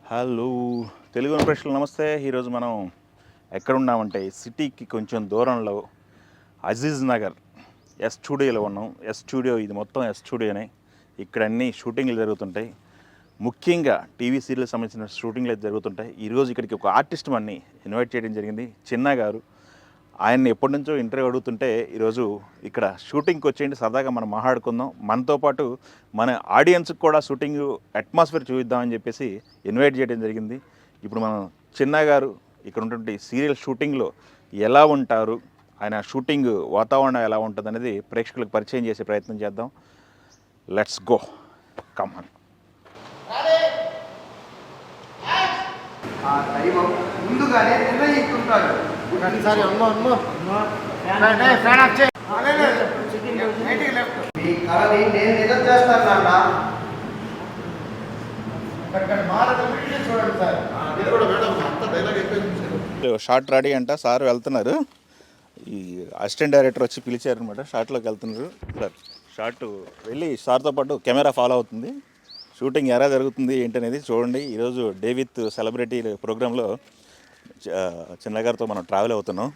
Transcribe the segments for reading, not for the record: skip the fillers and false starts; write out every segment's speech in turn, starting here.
Hello Telugu ప్రశ్నలు నమస్తే. ఈరోజు మనం ఎక్కడున్నామంటే సిటీకి కొంచెం దూరంలో అజీజ్ నగర్ ఎస్ స్టూడియోలో ఉన్నాం. ఎస్ స్టూడియో ఇది మొత్తం ఎస్ స్టూడియోనే. ఇక్కడ అన్ని షూటింగ్లు జరుగుతుంటాయి. ముఖ్యంగా టీవీ సీరియల్ సంబంధించిన షూటింగ్లు అయితే జరుగుతుంటాయి. ఈరోజు ఇక్కడికి ఒక ఆర్టిస్ట్ మనని ఇన్వైట్ చేయడం జరిగింది, చిన్న గారు. ఆయన్ని ఎప్పటి నుంచో ఇంటర్వ్యూ అడుగుతుంటే ఈరోజు ఇక్కడ షూటింగ్కి వచ్చేయండి, సరదాగా మనం మాట్లాడుకుందాం, మనతో పాటు మన ఆడియన్స్కి కూడా షూటింగ్ అట్మాస్ఫియర్ చూపిద్దామని చెప్పేసి ఇన్వైట్ చేయడం జరిగింది. ఇప్పుడు మనం చిన్న గారు ఇక్కడ ఉన్నటువంటి సీరియల్ షూటింగ్లో ఎలా ఉంటారు, ఆయన షూటింగ్ వాతావరణం ఎలా ఉంటుంది అనేది ప్రేక్షకులకు పరిచయం చేసే ప్రయత్నం చేద్దాం. Let's go, come on. ముందుగానే నిర్ణయిస్తుంటాడు. మీ కళని నేను నిజం చేస్తాను నాన్న. షార్ట్ రెడీ అంట, సార్ వెళ్తున్నారు. ఈ అసిస్టెంట్ డైరెక్టర్ వచ్చి పిలిచారు అనమాట. షార్ట్లోకి వెళ్తున్నారు సార్. షార్ట్ వెళ్ళి సార్తో పాటు కెమెరా ఫాలో అవుతుంది. షూటింగ్ ఎలా జరుగుతుంది ఏంటనేది చూడండి. ఈరోజు డే విత్ సెలబ్రిటీ ప్రోగ్రాంలో చిన్నగారితో మనం ట్రావెల్ అవుతున్నాం.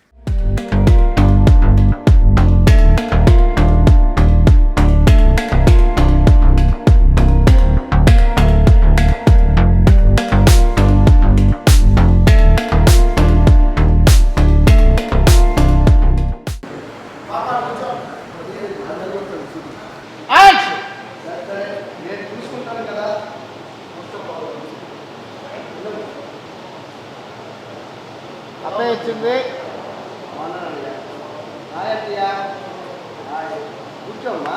వచ్చింది కూర్చోమ్మా.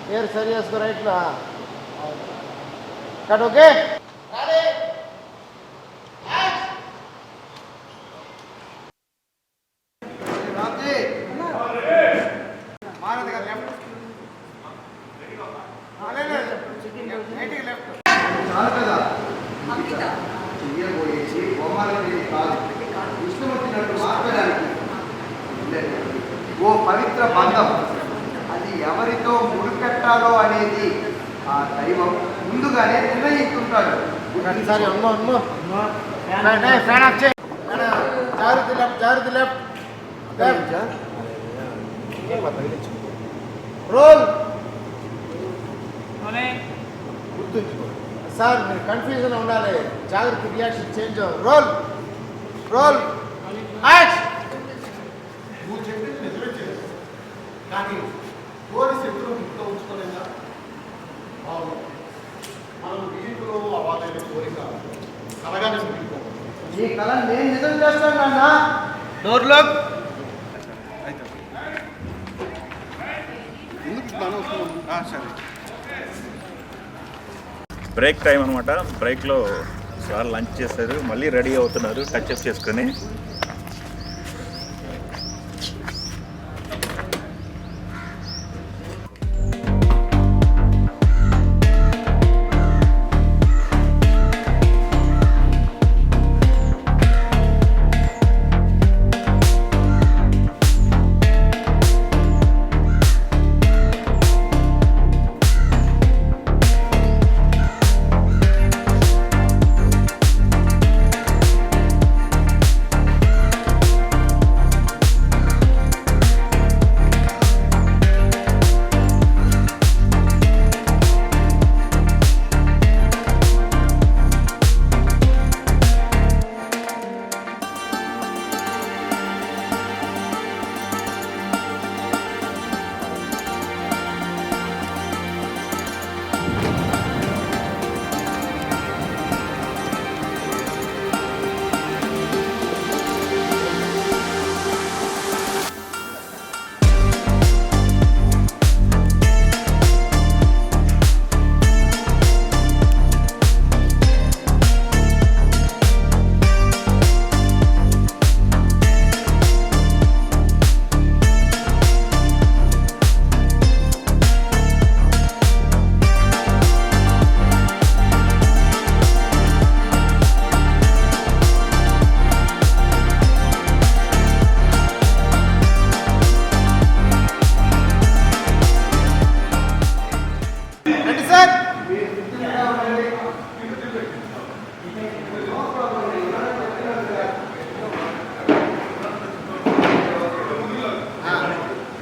పేరు సరి చేసుకో. రైట్లో కట్. ఓకే, చాలు కదా. చెయ్యబోయేసి బొమ్మలకి కాదు, ఇష్టం వచ్చినట్టు మార్చడానికి ఓ పవిత్ర బంధం. అది ఎవరితో ముడిపెట్టాలో అనేది ఆ దైవం ముందుగానే నిర్ణయిస్తుంటాడు. రోల్ గుర్తుంచుకో సార్, మీరు కన్ఫ్యూజన్ ఉండాలి. జాగ్రత్త, రియాక్షన్ చేంజ్. రోల్ రోల్ నువ్వు చెప్పింది నిజమే చేయాలి, కానీ పోలీసు ఎప్పుడు ముక్తో ఉంచుకోలేదా? అవును, మనం వీటిలో అవాదైన కోరిక కలగానే మిగిలిపోవాలి. ఈ కళ నేను నిజం చేస్తాను నాన్న. డోర్లో ఎందుకు మనం వస్తున్నాం? సరే, బ్రేక్ టైం అనమాట. బ్రేక్లో సార్ లంచ్ చేస్తారు, మళ్ళీ రెడీ అవుతున్నారు టచ్ అప్ చేసుకొని.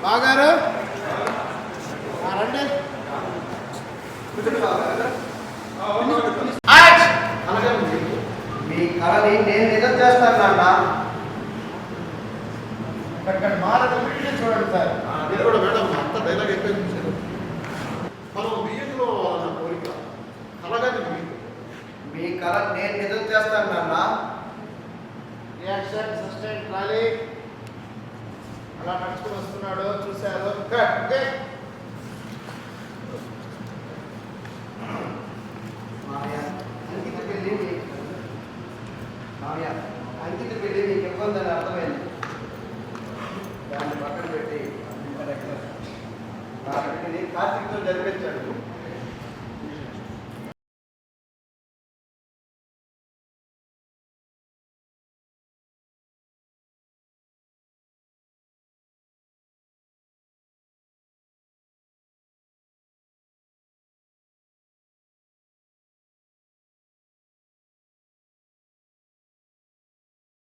బాగారు రండి. మీ కళని నేను నిజం చేస్తాను నాన్న.